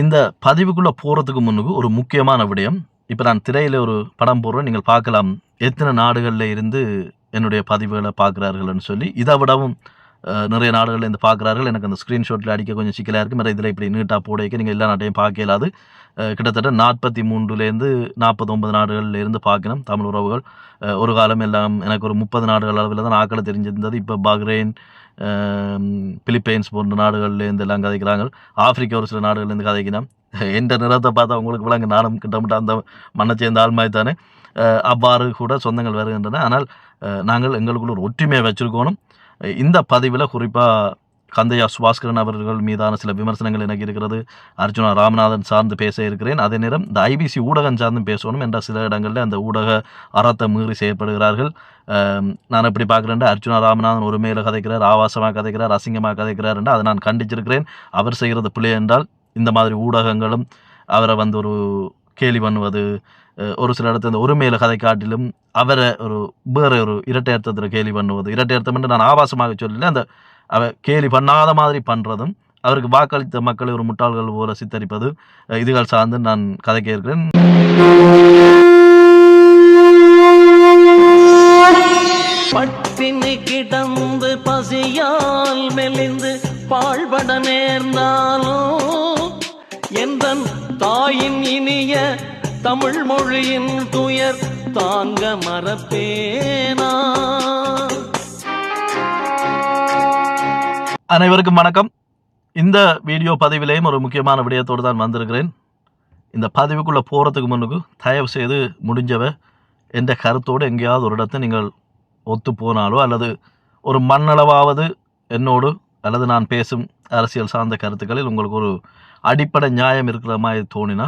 இந்த பதிவுக்குள்ள போறதுக்கு முன்னுக்கு ஒரு முக்கியமான விடயம். இப்ப நான் திரையில ஒரு படம் போடுறேன். நீங்கள் பார்க்கலாம். எத்தன நாடுகள்ல இருந்து என்னுடைய பதிவுகள பார்க்கிறார்கள்ன்னு சொல்லி. இத விடவும் நிறைய நாடுகள்ல இருந்து பார்க்கிறார்கள். எனக்கு அந்த ஸ்கிரீன்ஷாட்ல அடிக்க கொஞ்சம் சிக்கலா இருக்கு. வேற இதுல இப்படி நீட்டா போடைக்க நீங்க எல்லா நாட்டையும் பார்க்க இயலாது. கிட்டத்தட்ட 43லேருந்து 49 நாடுகள்ல இருந்து பார்க்கணும் தமிழ் உறவுகள். ஒரு காலம் எல்லாம் எனக்கு ஒரு 30 நாடுகள் அளவுல தான் ஆக்கள தெரிஞ்சிருந்தது. இப்ப பஹ்ரைன், அ பிலிப்பைன்ஸ் போன்ற நாடுகள்ல இருந்து எல்லாம் கதைக்கிறாங்க. ஆப்பிரிக்கா ஒரு சில நாடுகள்ல இருந்து கதைக்கிறோம். எந்த நிறத்த பார்த்தா உங்களுக்கு விளங்கும். நானும் கிட்டத்தட்ட அந்த மண்ணை சேர்ந்த ஆள் மாதிரி தானே. அவ்வாறு கூட சொந்தங்கள் வருகின்றன. ஆனால் நாங்கள் எங்களுக்குள்ள ஒரு ஒற்றுமையை வச்சிருக்கோணும். இந்த பதிவில் குறிப்பாக கந்தையா சுபாஸ்கரன் அவர்கள் மீதான சில விமர்சனங்கள் எனக்கு இருக்கிறது. அர்ஜுனா ராமநாதன் சார்ந்து பேச இருக்கிறேன். அதே நேரம் இந்த ஐபிசி ஊடகம் சார்ந்தும் பேசணும் என்ற சில இடங்களில் அந்த ஊடக அறத்தை மீறி செயல்படுகிறார்கள். நான் எப்படி பார்க்குறேன், அர்ஜுனா ராமநாதன் ஒரு மேல கதைக்கிறார், ஆபாசமாக கதைக்கிறார், அசிங்கமாக கதைக்கிறார் என்று அதை நான் கண்டிச்சிருக்கிறேன். அவர் செய்கிறது பிள்ளை என்றால் இந்த மாதிரி ஊடகங்களும் அவரை வந்து ஒரு கேலி பண்ணுவது, ஒரு சில இடத்துல இந்த ஒருமையில கதை காட்டிலும் அவரை ஒரு வேற ஒரு இரட்டை அர்த்தத்தில் கேலி பண்ணுவது. இரட்டை அர்த்தம் என்று நான் ஆபாசமாக சொல்லல, அந்த அவ கேலி பண்ணாத மாதிரி பண்ணுறதும், அவருக்கு வாக்களித்த மக்களை ஒரு முட்டாள்கள் போல சித்தரிப்பது, இதுகள் சார்ந்து நான் கதைக்க இருக்கிறேன். பட்டினி கிடந்து பசியால் மெலிந்து பாழ்பட நேர்ந்தாலும் எந்தன் தாயின் இனிய தமிழ் மொழியின் துயர் தாங்க மறப்பேனா. அனைவருக்கும் வணக்கம். இந்த வீடியோ பதிவிலேயும் ஒரு முக்கியமான விடயத்தோடு தான் வந்திருக்கிறேன். இந்த பதிவுக்குள்ளே போகிறதுக்கு முன்னுக்கு தயவு செய்து முடிஞ்சவ என்ற கருத்தோடு எங்கேயாவது ஒரு இடத்தை நீங்கள் ஒத்து போனாலோ அல்லது ஒரு மண்ணளவாவது என்னோடு அல்லது நான் பேசும் அரசியல் சார்ந்த கருத்துக்களில் உங்களுக்கு ஒரு அடிப்படை நியாயம் இருக்கிற மாதிரி தோணினா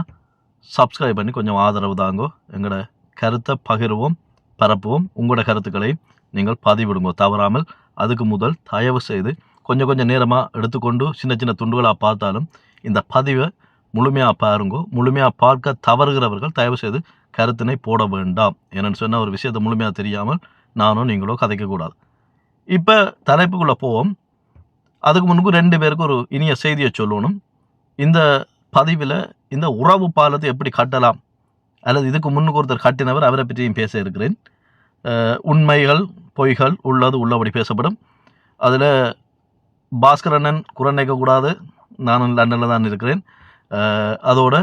சப்ஸ்கிரைப் பண்ணி கொஞ்சம் ஆதரவு தாங்கோ. எங்களோட கருத்தை பகிர்வோம், பரப்புவோம். உங்களோட கருத்துக்களை நீங்கள் பதிவிடுங்க தவறாமல். அதுக்கு முதல் தயவு செய்து கொஞ்சம் நேரமாக எடுத்துக்கொண்டு சின்ன சின்ன துண்டுகளாக பார்த்தாலும் இந்த பதிவை முழுமையாக பாருங்கோ. முழுமையாக பார்க்க தவறுகிறவர்கள் தயவு செய்து கருத்தினை போட வேண்டாம். என்னென்னு சொன்ன ஒரு விஷயத்தை முழுமையாக தெரியாமல் நானும் நீங்களோ கதைக்கக்கூடாது. இப்போ தலைப்புக்குள்ளே போவோம். அதுக்கு முன்னுக்கு 2 பேருக்கு ஒரு இனிய செய்தியை சொல்லணும். இந்த பதிவில் இந்த உறவு பாலத்தை எப்படி கட்டலாம், அல்லது இதுக்கு முன்னுக்கு ஒருத்தர் கட்டினவர், அவரை பற்றியும் பேச இருக்கிறேன். உண்மைகள் பொய்கள் உள்ளது உள்ளபடி பேசப்படும். அதில் பாஸ்கரண்ணன் குரல் நிற்கக்கூடாது, நானும் லண்டனில் தான் இருக்கிறேன். அதோட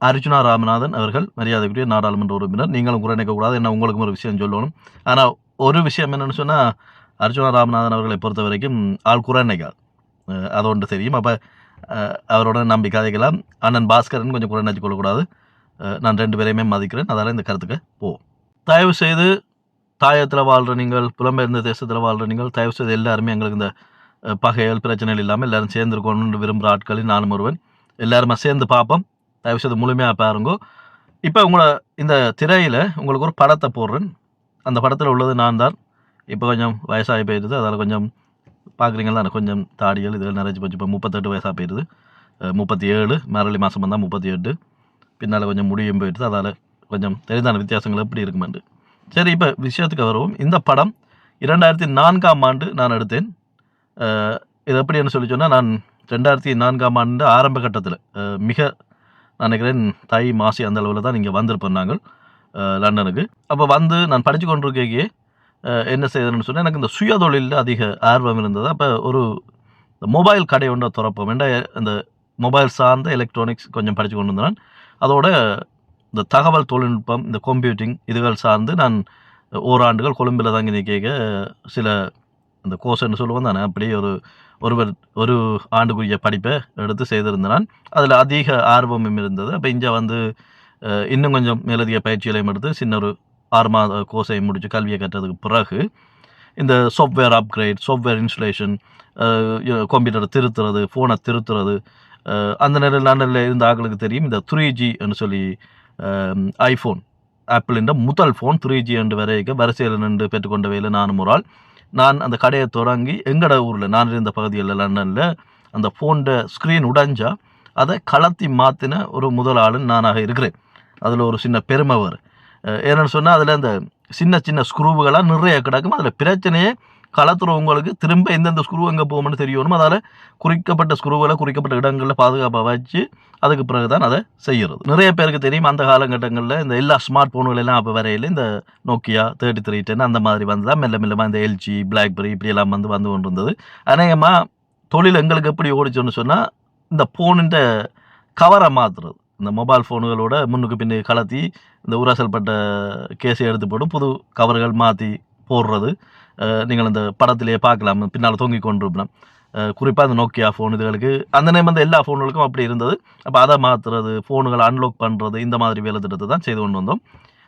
அர்ஜுனா ராமநாதன் அவர்கள் மரியாதைக்குரிய நாடாளுமன்ற உறுப்பினர், நீங்களும் குரல் நிற்கக்கூடாது. என்ன உங்களுக்கும் ஒரு விஷயம் சொல்லணும். ஆனால் ஒரு விஷயம் என்னென்னு சொன்னால், அர்ஜுனா ராமநாதன் அவர்களை பொறுத்த வரைக்கும் ஆள் குரல் நிற்காது, அது ஒன்று தெரியும். அப்போ அவரோட நம்பி கதைக்கலாம். அண்ணன் பாஸ்கரன் கொஞ்சம் குரல் நினைச்சு கொள்ளக்கூடாது. நான் 2 பேரையுமே மதிக்கிறேன். அதால் இந்த கருத்துக்கு போவோம். தயவு செய்து தாயத்தில் வாழ்கிற நீங்கள், புலம்பெயர்ந்த தேசத்தில் வாழ்கிற நீங்கள், தயவு செய்து எல்லாருமே எங்களுக்கு இந்த பகைகள் பிரச்சனைகள் இல்லாமல் எல்லோரும் சேர்ந்துருக்கணும்னு விரும்புகிற ஆட்களில் நானும் ஒருவன். எல்லாருமே சேர்ந்து பார்ப்போம். தயவு செய்து முழுமையாக பாருங்கோ. இப்போ உங்களை இந்த திரையில் உங்களுக்கு ஒரு படத்தை போடுறேன். அந்த படத்தில் உள்ளது நான் தான். இப்போ கொஞ்சம் வயசாகி போயிடுது, அதில் கொஞ்சம் பார்க்குறீங்களா, கொஞ்சம் தாடிகள் இதில் நிறைச்சி போச்சு. இப்போ 38 வயசாக போயிடுது. 37 மரளி மாதம் வந்தால் 38. பின்னால் கொஞ்சம் முடியும் போயிடுது. அதால் கொஞ்சம் தெரிந்தான வித்தியாசங்கள் எப்படி இருக்குமென்று. சரி, இப்போ விஷயத்துக்கு வருவோம். இந்த படம் 2004ஆம் ஆண்டு நான் எடுத்தேன். இது எப்படின்னு சொல்லி சொன்னால், நான் 2004ஆம் ஆண்டு ஆரம்ப கட்டத்தில் மிக நினைக்கிறேன் தை மாசி அந்த அளவில் தான் இங்கே வந்திருப்போம் நாங்கள் லண்டனுக்கு. அப்போ வந்து நான் படித்து கொண்டிருக்கே என்ன செய்தேன்னு சொன்னால், எனக்கு இந்த சுயதொழிலில் அதிக ஆர்வம் இருந்தது. அப்போ ஒரு மொபைல் கடை ஒன்றை திறப்போம் என்ற இந்த மொபைல் சார்ந்த எலக்ட்ரானிக்ஸ் கொஞ்சம் படித்து கொண்டு வந்தேன். அதோட இந்த தகவல் தொழில்நுட்பம், இந்த கம்ப்யூட்டிங் இதுகள் சார்ந்து நான் ஓராண்டுகள் கொழும்பில் தங்கி நிற்க சில இந்த கோர்ஸ்ன்னு சொல்லுவோம் தானே, அப்படி ஒரு ஆண்டுக்குரிய படிப்பை எடுத்து செய்திருந்தேன். அதில் அதிக ஆர்வமும் இருந்தது. அப்போ இங்கே வந்து இன்னும் கொஞ்சம் மேலதிக பயிற்சிகளையும் எடுத்து சின்ன ஒரு 6 மாத கோர்ஸையும் முடித்து கல்வியை கற்றதுக்கு பிறகு இந்த சாஃப்ட்வேர் அப்கிரேட், சாஃப்ட்வேர் இன்ஸ்டலேஷன், கம்ப்யூட்டரை திருத்துறது, ஃபோனை திருத்துறது, அந்த நேரம் லண்டனில் இருந்த ஆட்களுக்கு தெரியும். இந்த 3G என்று சொல்லி ஐஃபோன் ஆப்பிளின் முதல் ஃபோன் 3G என்று வரிசையில் நின்று பெற்றுக்கொண்ட வேலை நானும் ஒரு ஆள். நான் அந்த கடையை தொடங்கி எங்கட ஊரில் நான் இருந்த பகுதியில் லண்டனில் அந்த ஃபோனோட ஸ்க்ரீன் உடைஞ்சா அதை கலத்தி மாற்றின ஒரு முதல் ஆளுன்னு நானாக இருக்கிறேன். அதில் ஒரு சின்ன பெருமை வரும். ஏன்னு சொன்னால் அதில் அந்த சின்ன ஸ்க்ரூவுகளாக நிறைய கிடக்கும். அதில் பிரச்சனையே கலத்துறவங்களுக்கு திரும்ப எந்தெந்த ஸ்க்ரூ எங்கே போகும்னு தெரியணும். அதால் குறிக்கப்பட்ட ஸ்க்ரூவில் குறிக்கப்பட்ட இடங்களில் பாதுகாப்பாக வச்சு அதுக்கு பிறகு தான் அதை செய்கிறது. நிறைய பேருக்கு தெரியும், அந்த காலகட்டங்களில் இந்த எல்லா ஸ்மார்ட் ஃபோன்கள் எல்லாம் அப்போ வரையில் இந்த நோக்கியா 3310 அந்த மாதிரி வந்து தான் மெல்ல மெல்லமாக இந்த எல்ஜி, பிளாக்பெரி இப்படியெல்லாம் வந்து கொண்டு இருந்தது. அநேகமாக தொழில் எங்களுக்கு எப்படி ஓடிச்சோன்னு சொன்னால், இந்த ஃபோனுன்ற கவரை மாற்றுறது, இந்த மொபைல் ஃபோனுகளோட முன்னுக்கு பின்னு கலத்தி இந்த உராசல்பட்ட கேஸை எடுத்து போட்டு புது கவர்கள் மாற்றி போடுறது. நீங்கள் அந்த படத்திலேயே பார்க்கலாம், பின்னால் தொங்கி கொண்டிருப்போம். குறிப்பாக அந்த நோக்கியா ஃபோன் இதுகளுக்கு அந்த நேரம் வந்து எல்லா ஃபோன்களுக்கும் அப்படி இருந்தது. அப்போ அதை மாற்றுறது, ஃபோனுகளை அன்லாக் பண்ணுறது, இந்த மாதிரி வேலை திட்டத்தை தான் செய்து கொண்டு வந்தோம்.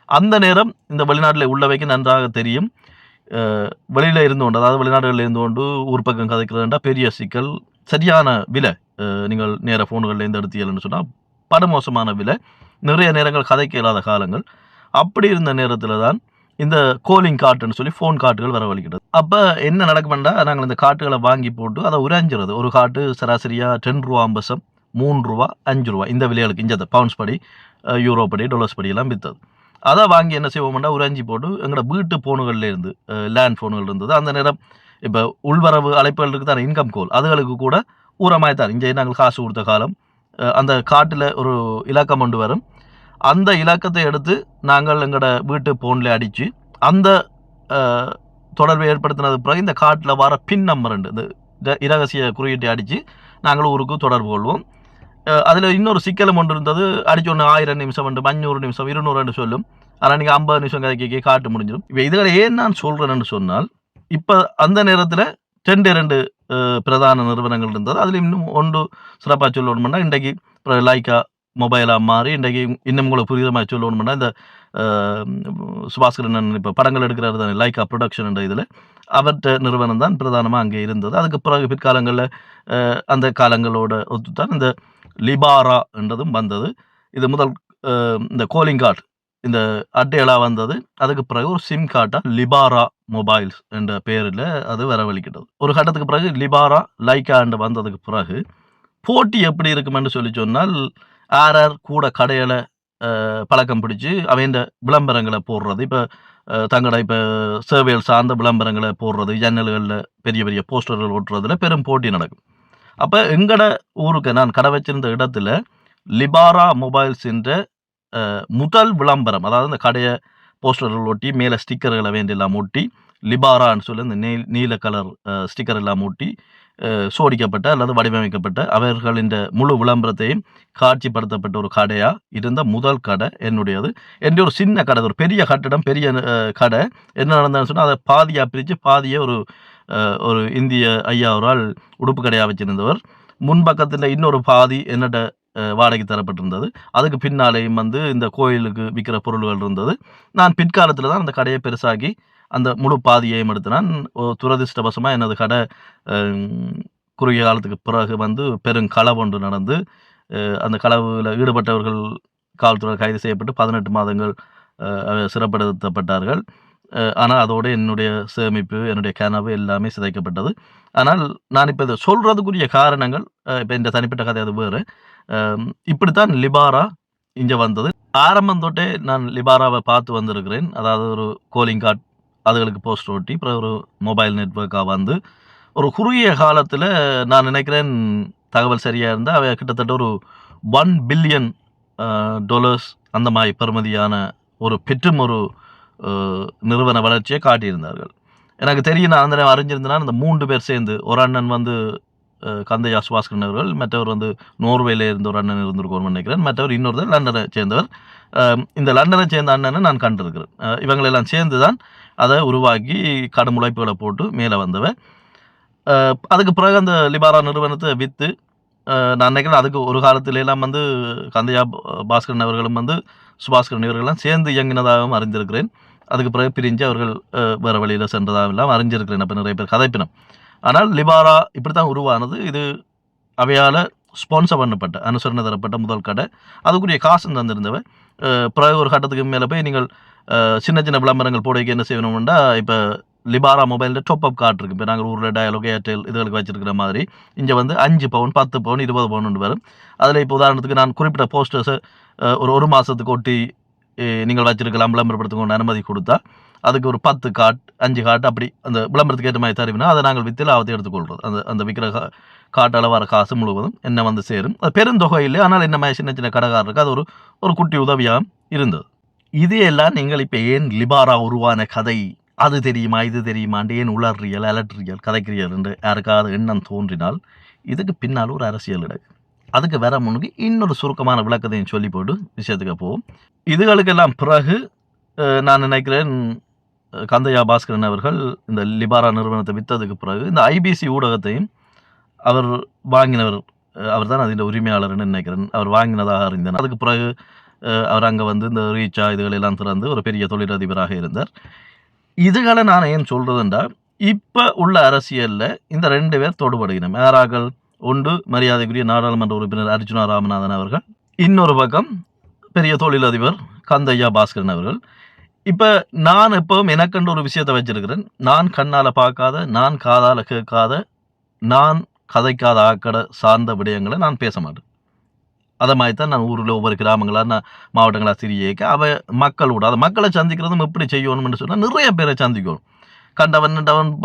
அந்த நேரம் இந்த வெளிநாட்டில் உள்ளவைக்கு நன்றாக தெரியும். வெளியில் இருந்து கொண்டு, அதாவது வெளிநாடுகளில் இருந்து கொண்டு ஊர் பக்கம் கதைக்கிறதுண்டா பெரிய சிக்கல். சரியான விலை, நீங்கள் நேர ஃபோனுகள்லேருந்து எடுத்தீங்கன்னு சொன்னால் படுமோசமான விலை, நிறைய நேரங்கள் கதைக்க இல்லாத காலங்கள். அப்படி இருந்த நேரத்தில் தான் இந்த கோலிங் கார்ட்டுன்னு சொல்லி ஃபோன் கார்ட்டுகள் வரவழைக்கிறது. அப்போ என்ன நடக்குமெண்டா, நாங்கள் இந்த கார்ட்டுகளை வாங்கி போட்டு அதை உரைஞ்சிறது. ஒரு கார்ட்டு சராசரியாக 10 ரூபா 50 பைசா, 3 ரூபா 5 ரூபா இந்த விலைகளுக்கு, இங்கே பவுண்ட்ஸ் படி, யூரோ படி, டாலர்ஸ் படி எல்லாம் விற்றது. அதை வாங்கி என்ன செய்வோம்னா உரைஞ்சி போட்டு எங்களோட வீட்டு ஃபோனுகள்லேருந்து, லேண்ட் ஃபோனுகள் இருந்தது அந்த நேரம். இப்போ உள்வரவு அழைப்புகளுக்கு தான் இன்கம் கோல், அதுகளுக்கு கூட ஊரமாய் தான் இங்கே நாங்கள் காசு கொடுத்த காலம். அந்த கார்ட்டில் ஒரு இலக்கம் கொண்டு வரும், அந்த இலக்கத்தை எடுத்து நாங்கள் எங்களோட வீட்டு ஃபோனில் அடித்து அந்த தொடர்பை ஏற்படுத்தினது பிறகு இந்த கார்ட்டில் வர பின் நம்பர் இந்த இரகசிய குறியீட்டை அடித்து நாங்கள் ஊருக்கு தொடர்பு கொள்வோம். அதில் இன்னொரு சிக்கலும் ஒன்று இருந்தது. அடிச்சோன்னு 1000 நிமிஷம் 500 நிமிஷம் 200 சொல்லும். ஆனால் நீங்கள் 50 நிமிஷம் கதைக்க காட்டு முடிஞ்சிடும். இப்போ இதுகளை ஏன் நான் சொல்கிறேன்னு சொன்னால், இப்போ அந்த நேரத்தில் 2 பிரதான நிறுவனங்கள் இருந்தது. அதில் இன்னும் ஒன்று சிறப்பாக சொல்லணும்னா, இன்றைக்கு லைக்கா மொபைலாக மாறி இன்றைக்கு இன்னும் உங்களுக்கு புரிகிற மாதிரி சொல்லணும்னா, இந்த சுபாஸ்கரன் இப்போ படங்கள் எடுக்கிறாரு தானே, லைக்கா ப்ரொடக்ஷன் என்ற இதில் அவர்கிட்ட நிறுவனம் தான் பிரதானமாக அங்கே இருந்தது. அதுக்கு பிறகு பிற்காலங்களில் அந்த காலங்களோட ஒத்துத்தான் இந்த லிபாரா என்றதும் வந்தது. இது முதல் இந்த கோலிங் கார்டு இந்த அட்டையெல்லாம் வந்தது. அதுக்கு பிறகு ஒரு சிம் கார்டாக லிபாரா மொபைல்ஸ் என்ற பெயரில் அது வரவழைக்கிட்டது. ஒரு கட்டத்துக்கு பிறகு லிபாரா லைக்கா என்று வந்ததுக்கு பிறகு போட்டி எப்படி இருக்குமென்று சொல்லி சொன்னால், யார் கூட கடையில் பழக்கம் பிடிச்சி அவைண்ட விளம்பரங்களை போடுறது, இப்போ தங்களோட இப்போ சேவைகள் சார்ந்த விளம்பரங்களை போடுறது, ஜன்னல்களில் பெரிய பெரிய போஸ்டர்கள் ஓட்டுறதுல பெரும் போட்டி நடக்கும். அப்போ எங்களோட ஊருக்கு நான் கடை வச்சிருந்த இடத்துல லிபாரா மொபைல்ஸ் என்ற முதல் விளம்பரம், அதாவது இந்த கடையை போஸ்டர்கள் ஒட்டி மேலே ஸ்டிக்கர்களை வேண்டியெல்லாம் ஒட்டி லிபாரான்னு சொல்லி இந்த நீல கலர் ஸ்டிக்கர் எல்லாம் ஒட்டி சோடிக்கப்பட்ட அல்லது வடிவமைக்கப்பட்ட அவர்களின் முழு விளம்பரத்தையும் காட்சிப்படுத்தப்பட்ட ஒரு கடையாக இருந்த முதல் கடை என்னுடையது. என்னுடைய ஒரு சின்ன கடை, ஒரு பெரிய கட்டிடம், பெரிய கடை. என்ன நடந்ததுன்னு சொன்னால், அதை பாதியாக பிரித்து பாதியை ஒரு இந்திய ஐயா ஒரு ஆள் உடுப்பு கடையாக வச்சுருந்தவர். முன்பக்கத்தில் இன்னொரு பாதி என்னோட வாடகை தரப்பட்டிருந்தது. அதுக்கு பின்னாலேயும் வந்து இந்த கோயிலுக்கு விற்கிற பொருள்கள் இருந்தது. நான் பிற்காலத்தில் தான் அந்த கடையை பெருசாக்கி அந்த முழு பாதியையும் எடுத்தினான். துரதிருஷ்டவசமாக எனது கடை குறுகிய காலத்துக்கு பிறகு வந்து பெருங்களவு ஒன்று நடந்து, அந்த களவில் ஈடுபட்டவர்கள் காவல்துறை கைது செய்யப்பட்டு 18 மாதங்கள் சிறைப்படுத்தப்பட்டார்கள். ஆனால் அதோடு என்னுடைய சேமிப்பு, என்னுடைய கனவு எல்லாமே சிதைக்கப்பட்டது. ஆனால் நான் இப்போ இதை சொல்கிறதுக்குரிய காரணங்கள், இப்போ இந்த தனிப்பட்ட கதை அது வேறு. இப்படித்தான் லிபாரா இங்கே வந்தது. ஆரம்பம் தொட்டே நான் லிபாராவை பார்த்து வந்திருக்கிறேன். அதாவது ஒரு கோலிங் கார்டு, அதுகளுக்கு போஸ்ட் ஒட்டி, அப்புறம் ஒரு மொபைல் நெட்வொர்க்காக வந்து ஒரு குறுகிய காலத்தில் நான் நினைக்கிறேன், தகவல் சரியாக இருந்தால் அவை கிட்டத்தட்ட ஒரு $1 பில்லியன் அந்த மாதிரி பெறுமதியான ஒரு பெற்றும் ஒரு நிறுவன வளர்ச்சியை காட்டியிருந்தார்கள். எனக்கு தெரியும், நான் அந்த நேரம் அறிஞ்சிருந்தேன்னா, இந்த 3 பேர் சேர்ந்து, ஒரு அண்ணன் வந்து கந்தையா சுபாஸ்கரன் அவர்கள், மற்றவர் வந்து நோர்வேல இருந்த ஒரு அண்ணன் இருந்திருக்கோன்னு நினைக்கிறேன், மற்றவர் இன்னொருத்தர் லண்டனை சேர்ந்தவர். இந்த லண்டனை சேர்ந்த அண்ணனை நான் கண்டிருக்கிறேன். இவங்களெல்லாம் சேர்ந்து தான் அதை உருவாக்கி கடும் உழைப்புகளை போட்டு மேலே வந்தவன். அதுக்கு பிறகு அந்த லிபாரா நிறுவனத்தை விற்று, நான் நினைக்கிறேன் அதுக்கு ஒரு காலத்திலெல்லாம் வந்து கந்தையா பாஸ்கரன் அவர்களும் வந்து சுபாஸ்கரன் இவர்களெல்லாம் சேர்ந்து இயங்கினதாகவும் அறிந்திருக்கிறேன். அதுக்கு பிறகு பிரிஞ்சு அவர்கள் வேறு வழியில் சென்றதாகவும் எல்லாம் அறிஞ்சிருக்கிறேன். அப்போ நிறைய பேர் கதைப்பினம். ஆனால் லிபாரா இப்படி தான் உருவானது. இது அவையால் ஸ்பான்சர் பண்ணப்பட்ட, அனுசரணை தரப்பட்ட முதல் கடை. அதுக்குரிய காசு தந்திருந்தவன். பிறகு ஒரு கட்டத்துக்கு மேலே போய் நீங்கள் சின்ன சின்ன விளம்பரங்கள் போடைக்கு என்ன செய்யணும்னா, இப்போ லிபாரா மொபைலில் டாப் அப் கார்டு இருக்குது. இப்போ நாங்கள் ஊரில் டயலாக், ஏர்டெல் இதுகளுக்கு வச்சுருக்கிற மாதிரி இங்கே வந்து 5 பவுன் 10 பவுன் 20 பவுன் வரும். அதில் இப்போ உதாரணத்துக்கு நான் குறிப்பிட்ட போஸ்டர்ஸை ஒரு மாதத்துக்கு ஒட்டி நீங்கள் வச்சுருக்கலாம், விளம்பரப்படுத்துக்கொண்டு அனுமதி கொடுத்தா அதுக்கு ஒரு 10 கார்டு 5 காட்டு அப்படி அந்த விளம்பரத்துக்கு ஏற்ற மாதிரி தருவினா அதை நாங்கள் விற்று லாபத்தை எடுத்துக்கொள்கிறது. அந்த விற்கிற காட்டால் வர காசு முழுவதும் என்ன வந்து சேரும். அது பெருந்தொகை இல்லை, ஆனால் என்ன மாதிரி சின்ன சின்ன கடைக்காரருக்கு அது ஒரு குட்டி உதவியாக இருந்தது. இது எல்லாம் நீங்கள் இப்போ ஏன் லிபாரா உருவான கதை அது தெரியுமா இது தெரியுமாண்டு ஏன் உளறியல் அலற்றியல் கதைக்கிறீர்கள் என்று யாருக்காவது எண்ணம் தோன்றினால் இதுக்கு பின்னால் ஒரு அரசியல் இருக்கு. அதுக்கு வர முன்னுக்கு இன்னொரு சுருக்கமான விளக்கத்தையும் சொல்லி போட்டு விஷயத்துக்கு போவோம். இதுகளுக்கெல்லாம் பிறகு நான் நினைக்கிறேன் கந்தையா பாஸ்கரன் அவர்கள் இந்த லிபாரா நிறுவனத்தை விற்றதுக்கு பிறகு இந்த ஐபிசி ஊடகத்தையும் அவர் வாங்கினவர், அவர் தான் அதில் உரிமையாளர்னு நினைக்கிறேன், அவர் வாங்கினதாக அறிந்தேன். அதுக்கு பிறகு அவர் அங்கே வந்து இந்த ரீச்சா இதுகளெல்லாம் திறந்து ஒரு பெரிய தொழிலதிபராக இருந்தார். இதுகளை நான் ஏன் சொல்கிறதுண்டா, இப்போ உள்ள அரசியலில் இந்த 2 பேர் தொடுபடுகிறோம். யாராக்கள்? ஒன்று மரியாதைக்குரிய நாடாளுமன்ற உறுப்பினர் அர்ஜுனா ராமநாதன் அவர்கள், இன்னொரு பக்கம் பெரிய தொழிலதிபர் கந்தையா பாஸ்கரன் அவர்கள். இப்போ நான் எப்பவும் எனக்கென்று ஒரு விஷயத்தை வச்சிருக்கிறேன். நான் கண்ணால் பார்க்காத, நான் காதால் கேட்காத, நான் கதைக்காத ஆக்கடை சார்ந்த விடயங்களை நான் பேச மாட்டேன். அதை மாதிரி தான் நான் ஊரில் ஒவ்வொரு கிராமங்களாக நான் மாவட்டங்களாக சிறியக்க மக்களோட அதை மக்களை சந்திக்கிறதும் எப்படி செய்யணும்னு சொன்னால் நிறைய பேரை சந்திக்கணும். கண்டவன்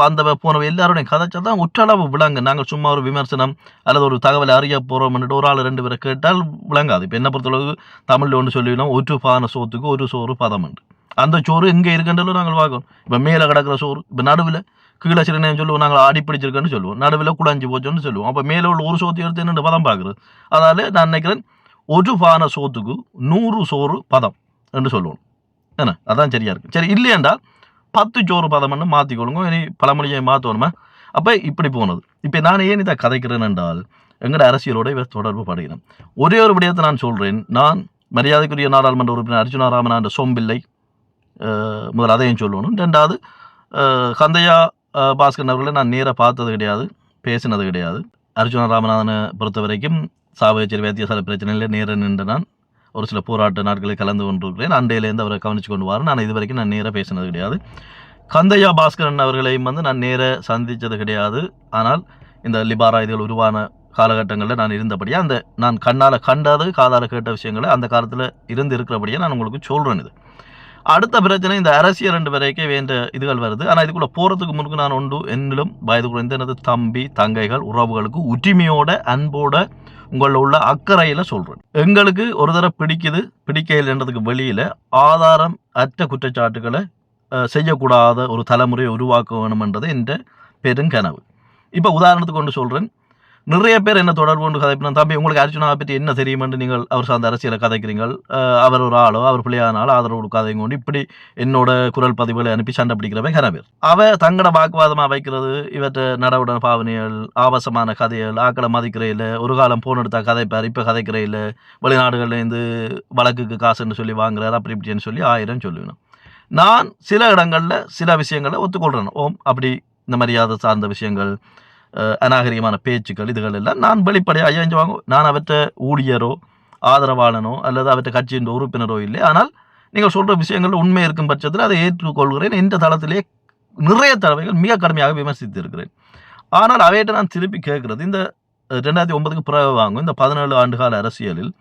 வந்தவன் போனவ எல்லாரோடையும் கதைச்சா தான் ஒற்றளவு விளங்கு. நாங்கள் சும்மா ஒரு விமர்சனம் அல்லது ஒரு தகவலை அறிய போகிறோம்னுட்டு ஒரு ஆள் 2 பேரை கேட்டால் விளங்காது. இப்போ என்ன பொறுத்தளவுக்கு தமிழில் ஒன்று சொல்லிவினோம், ஒரு பானை சோத்துக்கு ஒரு சோறு பதமண்டு. அந்த சோறு எங்கே இருக்குன்றதும் நாங்கள் பார்க்கணும். இப்போ மேலே கிடக்கிற சோறு, இப்போ நடுவில் கீழே சிறுநேயம் சொல்லுவோம், நாங்கள் ஆடி பிடிச்சிருக்கேன்னு சொல்லுவோம், நடுவில் குழஞ்சி போச்சோன்னு சொல்லுவோம். அப்போ மேலே உள்ள ஒரு சோத்து எடுத்து என்னென்று பதம் பார்க்குறது. அதனால் நான் நினைக்கிறேன் ஒரு பானை சோத்துக்கு 100 சோறு பதம் என்று சொல்லுவோம். ஏன்னா அதான் சரியாக இருக்குது. சரி இல்லையாண்டா 10 சோறு பதம்னு மாற்றிக்கொள்ளுங்க. இனி பழமொழியை மாற்றணுமா? அப்போ இப்படி போனது. இப்போ நான் ஏன் இதை கதைக்கிறேன் என்றால் எங்களோட அரசியலோட இவர் தொடர்பு படுகிறேன். ஒரே ஒரு விடயத்தை நான் சொல்கிறேன். நான் மரியாதைக்குரிய நாடாளுமன்ற உறுப்பினர் அர்ஜுனா ராமநாதன் சொம்பில்லை, முதல் அதையும் சொல்லணும். 2வது கந்தையா பாஸ்கரன் அவர்களை நான் நேராக பார்த்தது கிடையாது, பேசினது கிடையாது. அர்ஜுனா ராமநாதனை பொறுத்த வரைக்கும் சாவகச்சேரி வைத்தியசாலை பிரச்சனையில் நேர நின்று நான் ஒரு சில போராட்ட நாட்களில் கலந்து கொண்டிருக்கிறேன். அண்டையிலேருந்து அவரை கவனித்து கொண்டு வரேன். நான் இது வரைக்கும் நான் நேராக பேசினது கிடையாது. கந்தையா பாஸ்கரன் அவர்களையும் வந்து நான் நேர சந்தித்தது கிடையாது. ஆனால் இந்த லிபாரா இதுகள் உருவான காலகட்டங்களில் நான் இருந்தபடியாக நான் கண்ணால் கண்டது காதால் கேட்ட விஷயங்களை அந்த காலத்தில் இருக்கிறபடியாக நான் உங்களுக்கு சொல்கிறேன். இது அடுத்த பிரச்சனை இந்த அரசியல் 2 வரைக்கும் வேண்ட இதுகள் வருது. ஆனால் இதுக்குள்ளே போகிறதுக்கு முன்னுக்கு நான் ஒன்று என்னிலும் வயது குறைந்த எனது தம்பி தங்கைகள் உறவுகளுக்கு உரிமையோட அன்போட உங்களில் உள்ள அக்கறையில் சொல்கிறேன். எங்களுக்கு ஒரு தடவை பிடிக்கலைன்றதுக்கு வெளியில் ஆதாரம் அற்ற குற்றச்சாட்டுகளை செய்யக்கூடாத ஒரு தலைமுறையை உருவாக்க வேணுமென்றது என்ற பெருங்கனவு. இப்போ உதாரணத்துக்கு கொண்டு சொல்கிறேன். நிறைய பேர் என்ன தொடர்பு கொண்டு கதைப்பினா, தம்பி உங்களுக்கு அர்ஜுனாவை பற்றி என்ன தெரியுமென்று நீங்கள் அவர் சார்ந்த அரசியலை கதைக்கிறீங்கள், அவர் ஒரு ஆளோ அவர் பிள்ளையானாலும் ஆதரவு கொடுக்காதையும் கொண்டு இப்படி என்னோட குரல் பதிவுகளை அனுப்பி சண்டை பிடிக்கிறவன் கன பேர். தங்கட வாக்குவாதமாக வைக்கிறது, இவற்றை நடவுடன் பாவனைகள், ஆபாசமான கதைகள், ஆக்களை மதிக்கிறையில், ஒரு காலம் போன் எடுத்தா கதைப்பார், இப்போ கதைக்கிறையில், வெளிநாடுகள்லேருந்து வழக்குக்கு காசுன்னு சொல்லி வாங்குறாரு, அப்படி இப்படின்னு சொல்லி 1000 சொல்லுவேன். நான் சில இடங்களில் சில விஷயங்களை ஒத்துக்கொள்கிறேன். அப்படி இந்த மரியாதை சார்ந்த விஷயங்கள், அநாகரிகமான பேச்சுக்கள், இதுகள் எல்லாம் நான் வெளிப்படையாக ஐயஞ்சுவாங்க. நான் அவற்றை ஊழியரோ ஆதரவாளனோ அல்லது அவற்றை கட்சியின் உறுப்பினரோ இல்லை. ஆனால் நீங்கள் சொல்கிற விஷயங்கள் உண்மை இருக்கும் பட்சத்தில் அதை ஏற்றுக்கொள்கிறேன். இந்த தளத்திலே நிறைய தடவைகள் மிக கடுமையாக விமர்சித்து இருக்கிறேன். ஆனால் அவையிட்ட நான் திருப்பி கேட்குறது, இந்த 2009க்கு பிறகு வாங்கும் இந்த 17 ஆண்டுகால அரசியலில்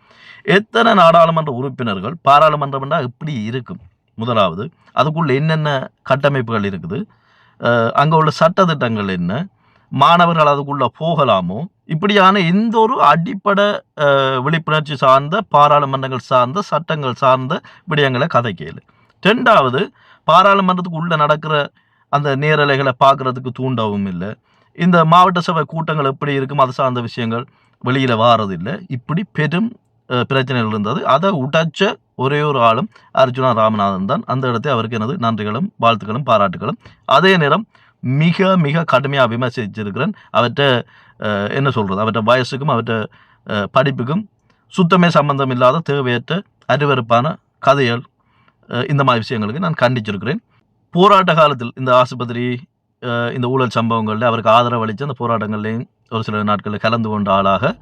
எத்தனை நாடாளுமன்ற உறுப்பினர்கள், பாராளுமன்றம்னா எப்படி இருக்கும், முதலாவது அதுக்குள்ள என்னென்ன கட்டமைப்புகள் இருக்குது, அங்கே உள்ள சட்டத்திட்டங்கள் என்ன, மாணவர்கள் அதுக்குள்ளே போகலாமோ, இப்படியான எந்த ஒரு அடிப்படை விழிப்புணர்ச்சி சார்ந்த பாராளுமன்றங்கள் சார்ந்த சட்டங்கள் சார்ந்த விடயங்களை கதைக்கல. 2வது பாராளுமன்றத்துக்கு உள்ளே நடக்கிற அந்த நேரலைகளை பார்க்குறதுக்கு தூண்டவும் இல்லை. இந்த மாவட்ட சபை கூட்டங்கள் எப்படி இருக்கும் அது சார்ந்த விஷயங்கள் வெளியில் வாரதில்லை. இப்படி பெரும் பிரச்சனைகள் இருந்தது. அதை உடைச்ச ஒரே ஒரு ஆளும் அர்ஜுனா ராமநாதன் தான். அந்த இடத்தை அவருக்கு எனது நன்றிகளும் வாழ்த்துக்களும் பாராட்டுகளும். அதே நேரம் மிக மிக கடுமையாக விமர்சிச்சிருக்கிறேன். அவற்றை என்ன சொல்கிறது, அவற்றை வயசுக்கும் அவற்றை படிப்புக்கும் சுத்தமே சம்பந்தம் இல்லாத தேவையற்ற அருவருப்பான கதைகள், இந்த மாதிரி விஷயங்களுக்கு நான் கண்டிச்சிருக்கிறேன். போராட்ட காலத்தில் இந்த ஆஸ்பத்திரி இந்த ஊழல் சம்பவங்களில் அவருக்கு ஆதரவு அளித்து அந்த போராட்டங்கள்லேயும் ஒரு சில நாட்களில் கலந்து கொண்ட ஆளாக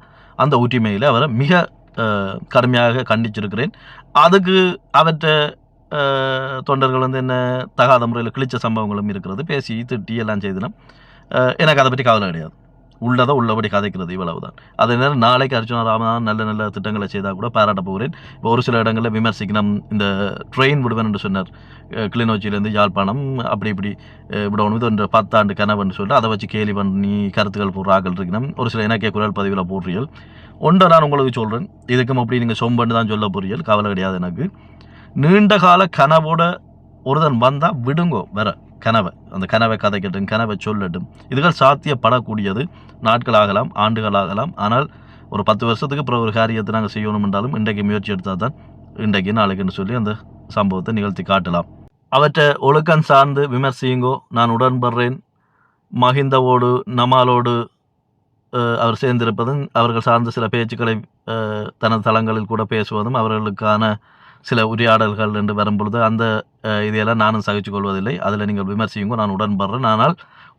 அந்த உரிமையில் அவரை மிக கடுமையாக கண்டிச்சிருக்கிறேன். அதுக்கு அவற்றை தொண்டர்கள் வந்து என்ன தகாத முறையில் கிழிச்ச சம்பவங்களும் இருக்கிறது. பேசி திட்டி எல்லாம் செய்தினோம். எனக்கு அதை பற்றி கவலை கிடையாது. உள்ளதை உள்ளபடி கதைக்கிறது இவ்வளவுதான். அதே நேரம் நாளைக்கு அர்ஜுனா ராமநாதன் நல்ல நல்ல திட்டங்களை செய்தால் கூட பாராட்ட போகிறேன். இப்போ ஒரு சில இடங்களில் விமர்சிக்கணும். இந்த ட்ரெயின் விடுவேன் என்று சொன்னார், கிளிநொச்சியிலேருந்து யாழ்ப்பாணம் அப்படி இப்படி விடணும், இது ஒரு 10 ஆண்டு கனவுன்னு சொல்லிட்டு அதை வச்சு கேலி பண்ணி கருத்துக்கள் போடுற ஆக்கள் இருக்கணும். ஒரு சில இணக்கிய குரல் பதிவில் போடுறீர்கள். ஒன்றை நான் உங்களுக்கு சொல்கிறேன், இதுக்கும் அப்படி நீங்கள் சொம்பன்னு தான் சொல்ல போறீர்கள், கவலை கிடையாது எனக்கு. நீண்ட கால கனவோட ஒருதன் வந்தால் விடுங்கோ வேற கனவை, அந்த கனவை கதைக்கட்டும், கனவை சொல்லட்டும். இதுகள் சாத்தியப்படக்கூடியது. நாட்கள் ஆகலாம், ஆண்டுகள் ஆகலாம். ஆனால் ஒரு 10 வருஷத்துக்கு அப்புறம் ஒரு காரியத்தை நாங்கள் செய்யணும் என்றாலும் இன்றைக்கு முயற்சி எடுத்தால் தான் இன்றைக்கு நாளைக்குன்னு சொல்லி அந்த சம்பவத்தை நிகழ்த்தி காட்டலாம். அவற்றை ஒழுக்கம் சார்ந்து விமர்சியுங்கோ, நான் உடன்படுறேன். மஹிந்தவோடு நமாலோடு அவர் சேர்ந்திருப்பதும், அவர்கள் சார்ந்த சில பேச்சுக்களை தனது தளங்களில் கூட பேசுவதும், அவர்களுக்கான சில உரையாடல்கள் என்று வரும்பொழுது அந்த இதையெல்லாம் நானும் சகிச்சு கொள்வதில்லை. அதில் நீங்கள் விமர்சியுங்க, நான் உடன்படுறேன். ஆனால்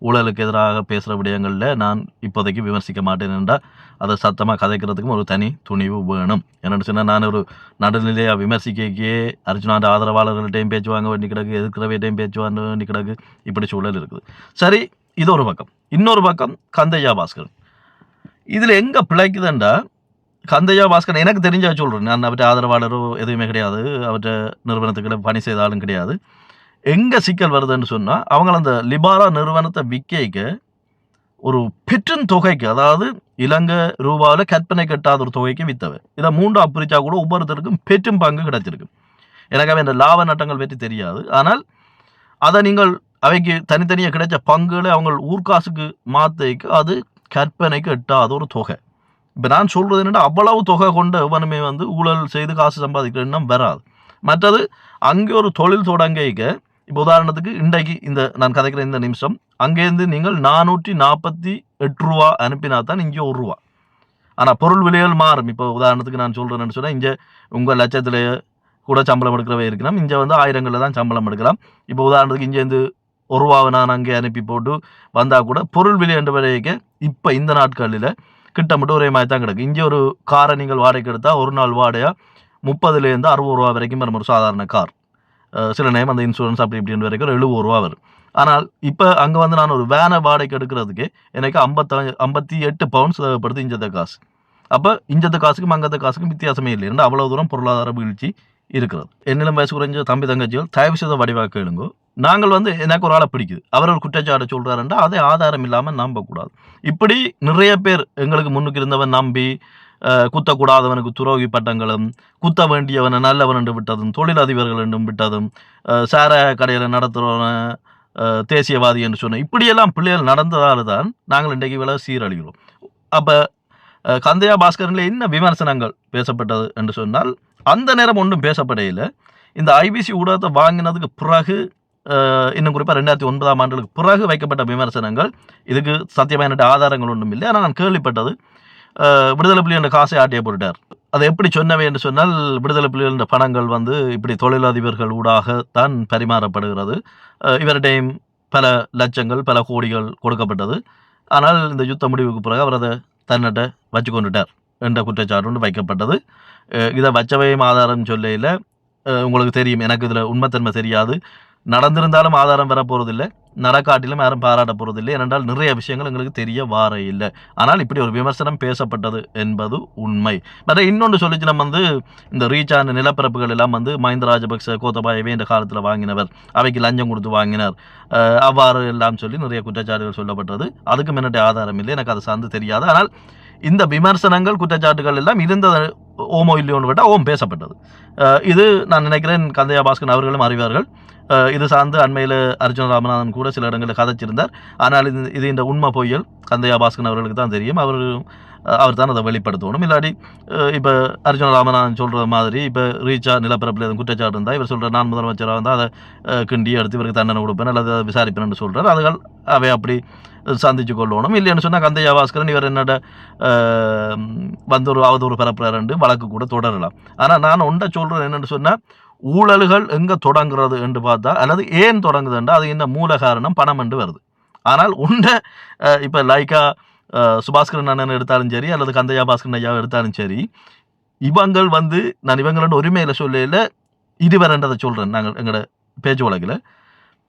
ஊழலுக்கு எதிராக பேசுகிற விடயங்களில் நான் இப்போதைக்கு விமர்சிக்க மாட்டேன் என்றால் அதை சத்தமாக கதைக்கிறதுக்கும் ஒரு தனி துணிவு வேணும். என்னென்னு சொன்னால், நான் ஒரு நடுநிலையாக விமர்சிக்கைக்கே அர்ஜுனாண்ட ஆதரவாளர்கள்ட்டையும் பேச்சு வாங்க வேண்டி கிடக்கு, எதிர்க்கிறவையிட்டையும் பேச்சு வாங்க வேண்டி கிடக்கு, இப்படி சூழல் இருக்குது. சரி, இது ஒரு பக்கம். இன்னொரு பக்கம் கந்தையா பாஸ்கரன். இதில் எங்கே பிழைக்குதுண்டா, கந்தையா பாஸ்கரன் எனக்கு தெரிஞ்சா சொல்கிறேன், நான் அவற்றை ஆதரவாளரோ எதுவுமே கிடையாது, அவற்றை நிறுவனத்துக்கு பணி செய்தாலும் கிடையாது. எங்கே சிக்கல் வருதுன்னு சொன்னால், அவங்க அந்த லிபாரா நிறுவனத்தை விற்க ஒரு பெற்றும் தொகைக்கு, அதாவது இலங்கை ரூபாவில் கற்பனை கட்டாத ஒரு தொகைக்கு விற்றவை. இதை 3 பிரிச்சா கூட ஒவ்வொருத்தருக்கும் பெற்றும் பங்கு கிடைச்சிருக்கு. எனக்கு அவன் இந்த லாப நட்டங்கள் பற்றி தெரியாது. ஆனால் அதை நீங்கள் அவைக்கு தனித்தனியாக கிடைச்ச பங்குகளை அவங்க ஊர்காசுக்கு மாற்றிக்கு அது கற்பனைக்கு எட்டாத ஒரு தொகை. இப்போ நான் சொல்கிறது என்னென்னா, அவ்வளவு தொகை கொண்ட எவனுமே ஊழல் செய்து காசு சம்பாதிக்கிற எண்ணம் வராது. மற்றது அங்கே ஒரு தொழில் தொடங்கிக்க, இப்போ உதாரணத்துக்கு இன்றைக்கு இந்த நான் கதைக்கிற இந்த நிமிஷம் அங்கேருந்து நீங்கள் 448 ரூபா அனுப்பினா தான் இங்கே 1 ரூபா. ஆனால் பொருள் விலைகள் மாறும். இப்போ உதாரணத்துக்கு நான் சொல்கிறேன்னு சொன்னால், இங்கே உங்கள் லட்சத்தில் கூட சம்பளம் எடுக்கிறவே இருக்கலாம், இங்கே 1000ங்களில் தான் சம்பளம் எடுக்கலாம். இப்போ உதாரணத்துக்கு இங்கேருந்து 1 ரூபாவை நான் அங்கே அனுப்பி போட்டு வந்தால் கூட பொருள் விலை என்ற விலைக்கு இப்போ இந்த நாட்களில் கிட்டமிட்டு ஒரே மாதிரி தான் கிடக்கு. இங்கே ஒரு காரை நீங்கள் வாடகைக்கு எடுத்தால் ஒரு நாள் வாடகையாக 30லேருந்து 60 ரூபா வரைக்கும் வரும் ஒரு சாதாரண கார். சில நேரம் அந்த இன்சூரன்ஸ் அப்படி இப்படின்ற வரைக்கும் 70 ரூபா வரும். ஆனால் இப்போ அங்கே நான் ஒரு வேனை வாடகைக்கு எடுக்கிறதுக்கு எனக்கு 58 பவுண்ட்ஸ் தேவைப்படுது இஞ்சத்த காசு. அப்போ இஞ்சத்த காசுக்கும் அங்கத்த காசுக்கும் வித்தியாசமே இல்லை. ஏன்னா அவ்வளோ தூரம் பொருளாதார வீழ்ச்சி இருக்கிறது. என்னிலும் வயசு குறைஞ்ச தம்பி தங்கச்சிகள் தயவு செய்த வடிவாக கேளுங்கோ. நாங்கள் எனக்கு ஒரு ஆளை பிடிக்குது, அவர் ஒரு குற்றச்சாட்டை சொல்கிறாருன்றா அதை ஆதாரம் இல்லாமல் நம்பக்கூடாது. இப்படி நிறைய பேர் எங்களுக்கு முன்னுக்கு இருந்தவன் நம்பி குத்தக்கூடாதவனுக்கு துரோகி பட்டங்களும், குத்த வேண்டியவனை நல்லவன் என்று விட்டதும், தொழிலதிபர்கள் என்றும் விட்டதும், சார கடையில் நடத்துகிறவன தேசியவாதி என்று சொன்னோம். இப்படியெல்லாம் பிள்ளைகள் நடந்ததால் தான் நாங்கள் இன்றைக்கு இவ்வளவு சீரழிகிறோம். அப்போ கந்தையா பாஸ்கரனில் என்ன விமர்சனங்கள் பேசப்பட்டது என்று சொன்னால், அந்த நேரம் ஒன்றும் பேசப்படையில். இந்த ஐபிசி ஊடகத்தை வாங்கினதுக்கு பிறகு, இன்னும் குறிப்பாக 2009ஆம் ஆண்டுக்கு பிறகு வைக்கப்பட்ட விமர்சனங்கள், இதுக்கு சத்தியமான ஆதாரங்கள் ஒன்றும் இல்லை. ஆனால் நான் கேள்விப்பட்டது, விடுதலை புலிகள் காசை ஆட்டிய போட்டார். அதை எப்படி சொன்னவை என்று சொன்னால், விடுதலை புலிகளின் பணங்கள் இப்படி தொழிலதிபர்கள் ஊடாகத்தான் பரிமாறப்படுகிறது, இவர்கிட்டையும் பல லட்சங்கள் பல கோடிகள் கொடுக்கப்பட்டது. ஆனால் இந்த யுத்த முடிவுக்கு பிறகு அவர் அதை தன்னிட்ட வச்சு கொண்டுட்டார் என்ற குற்றச்சாட்டு ஒன்று வைக்கப்பட்டது. இதை வச்சவையும் ஆதாரம் சொல்லையில் உங்களுக்கு தெரியும், எனக்கு இதில் உண்மைத்தன்மை தெரியாது. நடந்திருந்தாலும் ஆதாரம் வர போகிறதில்லை, நடக்காட்டிலும் யாரும் பாராட்ட போகிறதில்லை. ஏனென்றால் நிறைய விஷயங்கள் எங்களுக்கு தெரிய வார இல்லை. ஆனால் இப்படி ஒரு விமர்சனம் பேசப்பட்டது என்பது உண்மை. மற்ற இன்னொன்று சொல்லிச்சு, நம்ம இந்த ரீச்சான நிலப்பரப்புகள் எல்லாம் மஹிந்த ராஜபக்ச கோத்தபாயவே இந்த காலத்தில் வாங்கினவர், அவைக்கு லஞ்சம் கொடுத்து வாங்கினார், அவ்வாறு எல்லாம் சொல்லி நிறைய குற்றச்சாட்டுகள் சொல்லப்பட்டது. அதுக்கு முன்னாடி ஆதாரம் இல்லை, எனக்கு அது சார்ந்து தெரியாது. ஆனால் இந்த விமர்சனங்கள் குற்றச்சாட்டுகள் எல்லாம் இருந்தது, ஓமோ இல்லையோன்னு கேட்டால் ஓம் பேசப்பட்டது. இது நான் நினைக்கிறேன் கந்தையா பாஸ்கரன் அவர்களும் அறிவார்கள். இது சார்ந்து அண்மையில் அர்ஜுன ராமநாதன் கூட சில இடங்களில் கதைச்சிருந்தார். ஆனால் இது இந்த உண்மை பொய்யல் கந்தையா பாஸ்கரன் அவர்களுக்கு தான் தெரியும். அவர் தான் அதை வெளிப்படுத்தணும். இல்லாட்டி இப்போ அர்ஜுன ராமநாதன் சொல்கிற மாதிரி இப்போ ரீச்சா நிலப்பரப்பில் எதுவும் குற்றச்சாட்டு இருந்தால் இவர் சொல்கிற நான் முதலமைச்சராக இருந்தால் அதை கிண்டி எடுத்து இவருக்கு தண்டனை கொடுப்பேன் அல்லது அதை விசாரிப்பேன்னு சொல்கிறார். அதுகள் அவை அப்படி சந்திச்சு கொள்ளணும். இல்லைன்னு சொன்னால் கந்தையா பாஸ்கரன் இவர் என்னோட ஒரு அவதூறு பரப்புறாரு வழக்கு கூட தொடரலாம். ஆனால் நான் ஒன்றை சொல்கிறேன் என்னென்னு சொன்னால், ஊழல்கள் எங்கே தொடங்குறது என்று பார்த்தா, அல்லது ஏன் தொடங்குதுன்றா அது இந்த மூல காரணம் பணம் என்று வருது. ஆனால் உண்டை இப்போ லைக்கா சுபாஸ்கரன் அண்ணன் எடுத்தாலும் சரி அல்லது கந்தையா பாஸ்கரன் ஐயாவை எடுத்தாலும் சரி, இவங்கள் நான் இவங்களோட உரிமையில் சொல்லையில் இதுவரைன்றதை சொல்கிறேன். நாங்கள் எங்களோட பேச்சு வழக்கில்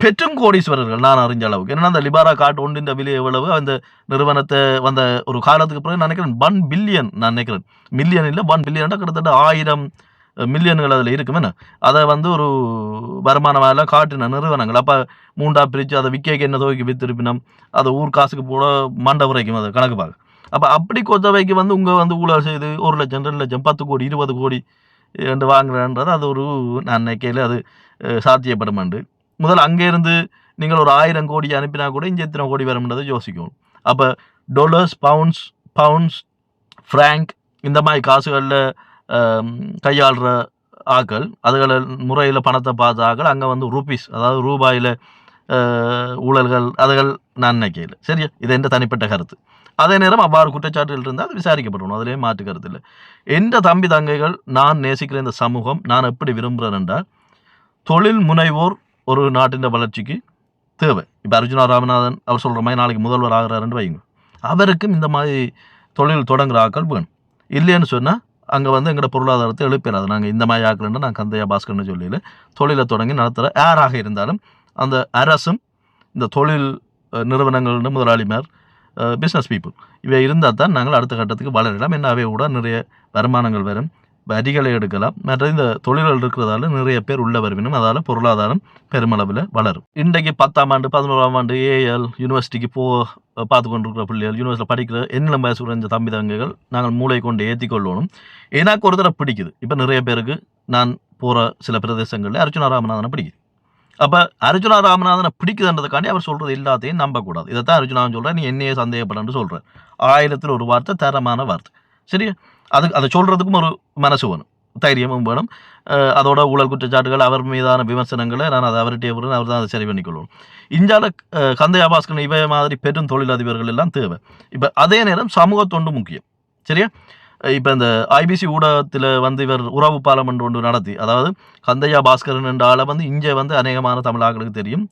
பெற்றும் கோடீஸ்வரர்கள் நான் அறிஞ்ச அளவுக்கு. என்னன்னா அந்த லிபாரா கார்டு ஒன்றின் விலை எவ்வளவு, அந்த நிறுவனத்தை வந்த ஒரு காலத்துக்கு பிறகு நான் நினைக்கிறேன் 1 பில்லியன், நான் நினைக்கிறேன் மில்லியன் இல்லை 1 பில்லியன், கிட்டத்தட்ட 1000 மில்லியன்கள் அதில் இருக்கும். என்ன அதை வந்து ஒரு வருமானமாக காட்டின நிறுவனங்கள். அப்போ 3ஆ பிரித்து அதை விற்க என்ன தொகைக்கு வித்திருப்பினம், அதை ஊர் காசுக்கு போட மண்டை வரைக்கும் அதை கணக்கு பார்க்க. அப்போ அப்படி கொத்தவைக்கு வந்து உங்கள் வந்து ஊழல் செய்து 1 லட்சம் 2 லட்சம் 10 கோடி 20 கோடி என்று வாங்குறன்றது அது ஒரு நான் நினைக்கையில் அது சாத்தியப்படுமாண்டு. முதல்ல அங்கேருந்து நீங்கள் ஒரு 1000 கோடி அனுப்பினா கூட இங்கே எத்தனை கோடி வரும்ன்றதை யோசிக்கணும். அப்போ டாலர்ஸ், பவுண்ட்ஸ், ஃப்ராங்க் இந்த மாதிரி காசுகளில் கையாளுற ஆக்கள், அதுகளை முறையில் பணத்தை பார்த்த ஆக்கள் அங்கே வந்து ருபீஸ், அதாவது ரூபாயில் ஊழல்கள் அதுகள் நான் நினைக்கல. சரியா, இது எந்த தனிப்பட்ட கருத்து. அதே நேரம் அவ்வாறு குற்றச்சாட்டுகள் இருந்தால் அது விசாரிக்கப்படணும், அதிலே மாற்று கருத்து இல்லை. எந்த தம்பி தங்கைகள், நான் நேசிக்கிற இந்த சமூகம் நான் எப்படி விரும்புகிறேன் என்றால், தொழில் முனைவோர் ஒரு நாட்டின் வளர்ச்சிக்கு தேவை. இப்போ அர்ஜுனா ராமநாதன் அவர் சொல்கிற மாதிரி நாளைக்கு முதல்வர் ஆகிறாருன்னு வைங்க, அவருக்கும் இந்த மாதிரி தொழில் தொடங்குகிற ஆக்கள் வேணும். இல்லைன்னு சொன்னால் அங்கே வந்து எங்களோட பொருளாதாரத்தை எழுப்பிடாது. நாங்கள் இந்த மாதிரி ஆக்கலன்னு நான் கந்தையா பாஸ்கர்னு சொல்லல, தொழிலை தொடங்கி நடத்துகிற யாராக இருந்தாலும் அந்த அரசும் இந்த தொழில் நிறுவனங்கள், முதலாளிமார், பிஸ்னஸ் பீப்புள் இவை இருந்தால் தான் நாங்கள் அடுத்த கட்டத்துக்கு வளரலாம். என்ன அவை கூட நிறைய வருமானங்கள் வரும், வரிகளை எடுக்கலாம். மற்ற இந்த தொழில்கள் இருக்கிறதால நிறைய பேர் உள்ள வருவினும், அதால் பொருளாதாரம் பெருமளவில் வளரும். இன்றைக்கு 10ஆம் ஆண்டு 11ஆம் ஆண்டு ஏஎல் யூனிவர்சிட்டிக்கு பார்த்து கொண்டிருக்கிற பிள்ளைகள், யூனிவர்சிட்டியில் படிக்கிற எண்ணிலம் வயசு குறைஞ்ச தம்பி தங்கைகள் நாங்கள் மூளை கொண்டு ஏற்றி கொள்ளணும். எனக்கு ஒரு தடவை பிடிக்குது. இப்போ நிறைய பேருக்கு நான் போகிற சில பிரதேசங்களில் அர்ஜுனா ராமநாதனை பிடிக்குது. அப்போ அர்ஜுனா ராமநாதனை பிடிக்குதுன்றதுக்காண்டி அவர் சொல்கிறது எல்லாத்தையும் நம்பக்கூடாது. இதைத்தான் அர்ஜுனாவும் சொல்கிறேன், நீ என்னையே சந்தேகப்படன்னு சொல்கிறேன். 1000ல் ஒரு வார்த்தை தரமான வார்த்தை. சரியா, அதை சொல்கிறதுக்கும் ஒரு மனசு வேணும், தைரியமும் வேணும். அதோட ஊழல் குற்றச்சாட்டுகள், அவர் மீதான விமர்சனங்களை நான் அதை அவர்கிட்ட விடுறேன், அவர் தான் அதை சரி பண்ணிக்கொள்ளணும். இந்தியாவில் கந்தையா பாஸ்கர் இவை மாதிரி பெரும் தொழிலதிபர்கள் எல்லாம் தேவை. இப்போ அதே நேரம் சமூக தொண்டு முக்கியம். சரியா, இப்போ இந்த ஐபிசி ஊடகத்தில் வந்து இவர் உறவு பாலம் ஒன்று நடத்தி, அதாவது கந்தையா பாஸ்கரன் என்ற ஆளை வந்து இங்கே வந்து அநேகமான தமிழர்களுக்கு தெரியும்,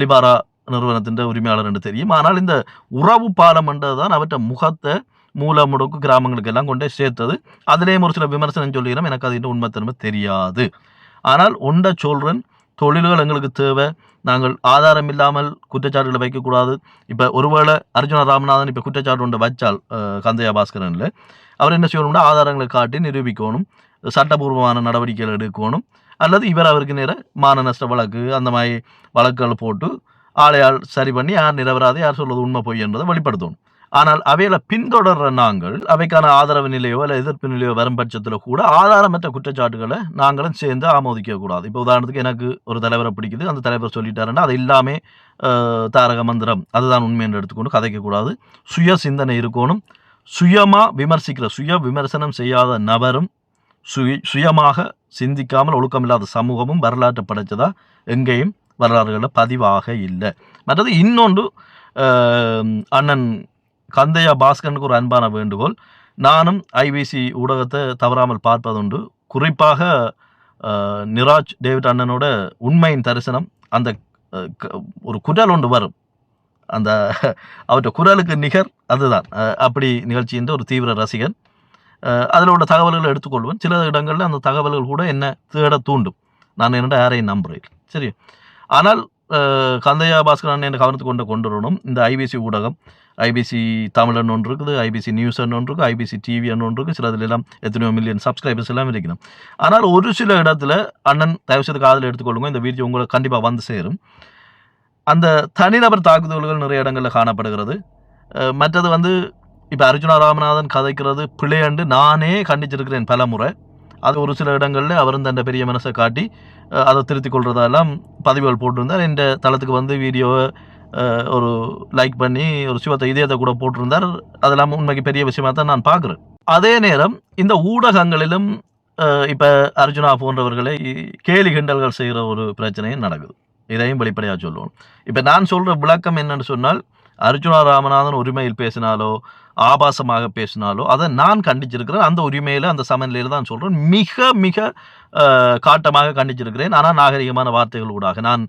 லிபாரா நிறுவனத்தின் உரிமையாளர் என்று தெரியும். ஆனால் இந்த உறவு பாலம் என்றது தான் அவற்றை முகத்தை மூல முடுக்கு கிராமங்களுக்கு எல்லாம் கொண்டே சேர்த்தது. அதுலேயும் ஒரு சில விமர்சனம் சொல்லிக்கிறோம், எனக்கு அது உண்மை திரும்ப தெரியாது. ஆனால் ஒன்றை சொல்கிறேன், தொழில்கள் எங்களுக்கு தேவை. நாங்கள் ஆதாரம் இல்லாமல் குற்றச்சாட்டுகளை வைக்கக்கூடாது. இப்போ ஒருவேளை அர்ஜுனா ராமநாதன் இப்போ குற்றச்சாட்டு ஒன்று வச்சால் கந்தையா பாஸ்கரனில், அவர் என்ன செய்யணும்னா ஆதாரங்களை காட்டி நிரூபிக்கணும், சட்டபூர்வமான நடவடிக்கைகள் எடுக்கணும். அல்லது இவர் அவருக்கு நேர மான நஷ்ட வழக்கு அந்த மாதிரி வழக்குகள் போட்டு ஆளையால் சரி பண்ணி யார் நிரபராதி யார் சொல்வது உண்மை பொய் என்பதை வெளிப்படுத்தணும். ஆனால் அவைகளை பின்தொடர்ற நாங்கள் அவைக்கான ஆதரவு நிலையோ இல்லை எதிர்ப்பு நிலையோ வரும் பட்சத்தில் கூட ஆதாரமற்ற குற்றச்சாட்டுகளை நாங்களும் சேர்ந்து ஆமோதிக்கக்கூடாது. இப்போ உதாரணத்துக்கு எனக்கு ஒரு தலைவரை பிடிக்குது, அந்த தலைவர் சொல்லிட்டாருன்னா அது எல்லாமே தாரக மந்திரம் அதுதான் உண்மை என்று எடுத்துக்கொண்டு கதைக்கக்கூடாது. சுய சிந்தனை இருக்கணும். சுயமாக விமர்சிக்கிற, சுய விமர்சனம் செய்யாத நபரும் சுயமாக சிந்திக்காமல் ஒழுக்கமில்லாத சமூகமும் வரலாற்றை படைச்சதா எங்கேயும் வரலாறுகளில் பதிவாக இல்லை. மற்றது இன்னொன்று, அண்ணன் கந்தையா பாஸ்கரனுக்கு ஒரு அன்பான வேண்டுகோள். நானும் ஐபிசி ஊடகத்தை தவறாமல் பார்ப்பதுண்டு. குறிப்பாக நிராஜ் டேவிட் அண்ணனோட உண்மையின் தரிசனம், அந்த ஒரு குரல் ஒன்று வரும், அந்த அவற்றை குரலுக்கு நிகர் அதுதான். அப்படி நிகழ்ச்சியின் ஒரு தீவிர ரசிகன். அதில் உள்ள தகவல்களை எடுத்துக்கொள்வேன். சில இடங்களில் அந்த தகவல்கள் கூட என்ன தேட தூண்டும். நான் என்னோட யாரையும் நம்புகிறேன். சரி, ஆனால் கந்தையா பாஸ்கரன் என்ற கவனத்துக்கு கொண்டு வரணும். இந்த ஐபிசி ஊடகம், ஐபிசி தமிழன் ஒன்று இருக்குது, ஐபிசி நியூஸ் ஒன்று இருக்குது, ஐபிசி டிவி ஒன்று இருக்குது. சிலதுல எல்லாம் எத்தனையோ மில்லியன் சப்ஸ்கிரைபர்ஸ் எல்லாம் இருக்கணும். ஆனால் ஒரு சில இடத்துல அண்ணன் தயவுசெய்து காதில் எடுத்துக்கொள்ளுங்க, இந்த வீடியோ உங்களுக்கு கண்டிப்பாக வந்து சேரும். அந்த தனிநபர் தாக்குதல்கள் நிறைய இடங்களில் காணப்படுகிறது. மற்றது வந்து இப்போ அர்ஜுனா ராமநாதன் கதைக்கிறது பிழையண்டு நானே கண்டிச்சிருக்கிறேன் பல முறை. அது ஒரு சில இடங்களில் அவரும் தன்னை பெரிய மனசை காட்டி அதை திருத்திக் கொள்றதெல்லாம் பதிவுகள் போட்டிருந்தார். இந்த தளத்துக்கு வந்து வீடியோவை ஒரு லைக் பண்ணி ஒரு சிவத்தை இதயத்தை கூட போட்டிருந்தார். அதெல்லாம் உண்மைக்கு பெரிய விஷயமாக தான் நான் பார்க்குறேன். அதே நேரம் இந்த ஊடகங்களிலும் இப்போ அர்ஜுனா போன்றவர்களை கேலி கிண்டல்கள் செய்கிற ஒரு பிரச்சனையும் நடக்குது. இதையும் வெளிப்படையாக சொல்லுவோம். இப்போ நான் சொல்கிற விளக்கம் என்னன்னு சொன்னால், அர்ஜுனா ராமநாதன் உரிமையில் பேசினாலோ ஆபாசமாக பேசினாலோ அதை நான் கண்டிச்சிருக்கிறேன். அந்த உரிமையில் அந்த சமநிலையில் தான் சொல்கிறேன். மிக மிக காட்டமாக கண்டிச்சிருக்கிறேன். ஆனால் நாகரிகமான வார்த்தைகள் ஊடாக நான்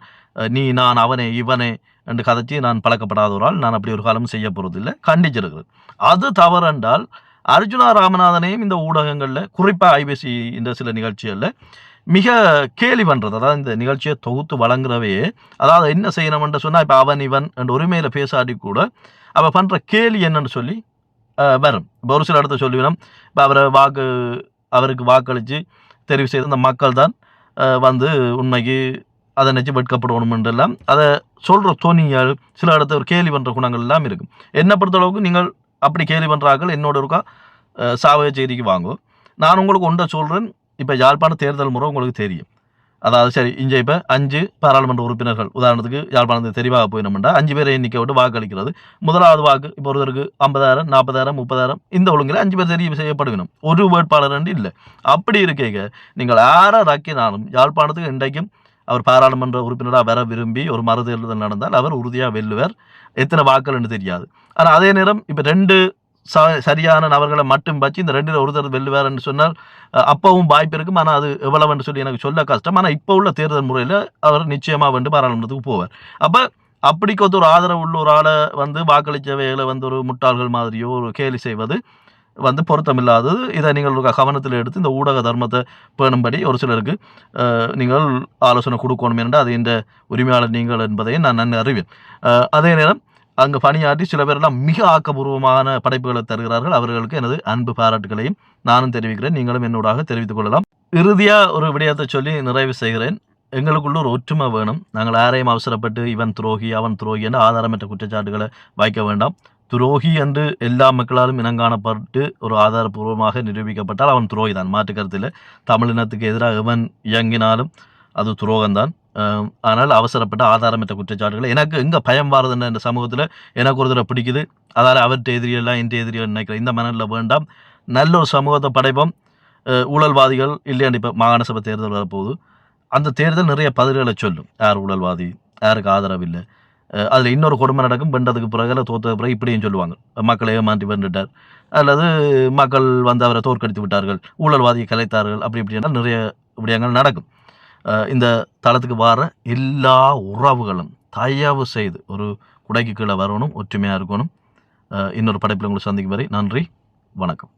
நீ நான் அவனே இவனே என்று கதைச்சி நான் பழக்கப்படாத ஒரு ஆள். நான் அப்படி ஒரு காலமும் செய்ய போகிறதில்லை. கண்டிச்சிருக்கிறேன். அது தவறென்றால் அர்ஜுனா ராமநாதனையும் இந்த ஊடகங்களில் குறிப்பாக ஐபிசி இந்த சில நிகழ்ச்சிகளில் மிக கேலி பண்ணுறது. அதாவது இந்த நிகழ்ச்சியை தொகுத்து வழங்குறவே அதாவது என்ன செய்யணும்னு சொன்னால் இப்போ அவன் இவன் என்ற உரிமையில் பேசாடி கூட அவள் பண்ணுற கேலி என்னன்னு சொல்லி வரும். இப்போ ஒரு சில இடத்த சொல்லிவிடும், இப்போ அவருக்கு வாக்களித்து தெரிவு செய்த அந்த மக்கள் தான் வந்து உண்மைக்கு அதை நினச்சி வெட்கப்படணுமென்றெல்லாம் அதை சொல்கிற தொனிகள் சில இடத்த ஒரு கேலி பண்ணுற குணங்கள் எல்லாம் இருக்கும். என்னை பொறுத்தளவுக்கு நீங்கள் அப்படி கேலி பண்ணுறார்கள் என்னோட இருக்கா சாவக செய்திக்கு வாங்கும். நான் உங்களுக்கு ஒன்றை சொல்கிறேன். இப்போ யாழ்ப்பாண தேர்தல் முறை உங்களுக்கு தெரியும். அதாவது சரி இங்கே இப்போ 5 பாராளுமன்ற உறுப்பினர்கள் உதாரணத்துக்கு யாழ்ப்பாணத்துக்கு தெரிவாக போயினோம்னா 5 பேரை எண்ணிக்கை விட்டு வாக்களிக்கிறது. முதலாவது வாக்கு இப்போ ஒருத்தருக்கு 50,000 40,000 30,000 இந்த ஒழுங்கில் 5 பேர் தெரிவு செய்யப்படுவினும். ஒரு வேட்பாளர் இல்லை. அப்படி இருக்கீங்க நீங்கள் யாரை ராக்கினாலும் யாழ்ப்பாணத்துக்கு இன்றைக்கும் அவர் பாராளுமன்ற உறுப்பினராக வர விரும்பி ஒரு மறு தேர்தல் நடந்தால் அவர் உறுதியாக வெல்லுவார். எத்தனை வாக்குன்னு தெரியாது. ஆனால் அதே நேரம் இப்போ 2 சரியான நபர்களை மட்டும் வச்சு இந்த 2 ஒருத்தர் வெல்லுவார்ன்னு சொன்னால் அப்பவும் வாய்ப்பு இருக்கும். ஆனால் அது எவ்வளவுன்னு சொல்லி எனக்கு சொல்ல கஷ்டம். ஆனால் இப்போ உள்ள தேர்தல் முறையில் அவர் நிச்சயமாக வந்து பாராளுமன்றத்துக்கு போவார். அப்போ அப்படிக்கு ஒரு ஆதரவு உள்ள ஒரு ஆளை வந்து வாக்களித்தவைகளை வந்து ஒரு முட்டாள்கள் மாதிரியோ ஒரு கேலி செய்வது வந்து பொருத்தமில்லாதது. இதை நீங்கள் கவனத்தில் எடுத்து இந்த ஊடக தர்மத்தை பேணும்படி ஒரு சிலருக்கு நீங்கள் ஆலோசனை கொடுக்கணும் என்றால் அது இந்த உரிமையாளர் நீங்கள் என்பதையும் நான் நன்கு அறிவேன். அதே நேரம் அங்கே பணியாற்றி சில பேரெல்லாம் மிக ஆக்கப்பூர்வமான படைப்புகளை தருகிறார்கள். அவர்களுக்கு எனது அன்பு பாராட்டுகளையும் நானும் தெரிவிக்கிறேன். நீங்களும் என்னோடாக தெரிவித்துக் கொள்ளலாம். இறுதியாக ஒரு விடயத்தை சொல்லி நிறைவு செய்கிறேன். எங்களுக்குள்ள ஒரு ஒற்றுமை வேணும். நாங்கள் யாரையும் அவசரப்பட்டு இவன் துரோகி அவன் துரோகி என்று ஆதாரமற்ற குற்றச்சாட்டுகளை வைக்க வேண்டாம். துரோகி என்று எல்லா மக்களாலும் இனங்காணப்பட்டு ஒரு ஆதாரபூர்வமாக நிரூபிக்கப்பட்டால் அவன் துரோகி தான், மாற்று கருத்தில். தமிழினத்துக்கு எதிராக எவன் இயங்கினாலும் அது துரோகம்தான். ஆனால் அவசரப்பட்ட ஆதாரமற்ற குற்றச்சாட்டுகள் எனக்கு எங்கே பயம் வாரதுன்னு இந்த சமூகத்தில் எனக்கு ஒரு தடவை பிடிக்குது. அதாவது அவர்கிட்ட எதிரியெல்லாம் என் எதிரியல் நினைக்கிறேன். இந்த மனநிலை வேண்டாம். நல்ல ஒரு சமூகத்தை படைப்போம். ஊழல்வாதிகள் இல்லையாண்டு இப்போ மாகாண சபை தேர்தல் வரப்போகுது. அந்த தேர்தல் நிறைய பதில்களை சொல்லும். யார் ஊழல்வாதி, யாருக்கு ஆதரவு இல்லை. அதில் இன்னொரு கொடுமை நடக்கும். வென்றதுக்கு பிறகு இல்லை தோற்றதுக்கு பிறகு இப்படியும் சொல்லுவாங்க, மக்களை ஏமாற்றி வென்றுட்டார் அல்லது மக்கள் வந்து அவரை தோற்கடித்து விட்டார்கள், ஊழல்வாதியை கலைத்தார்கள், அப்படி இப்படின்னா நிறைய விடயங்கள் நடக்கும். இந்த தளத்துக்கு வர எல்லா உறவுகளும் தயவு செய்து ஒரு குடைக்கு கீழே வரணும், ஒற்றுமையாக இருக்கணும். இன்னொரு படைப்பில் உங்களை சந்திக்கும் வரை நன்றி, வணக்கம்.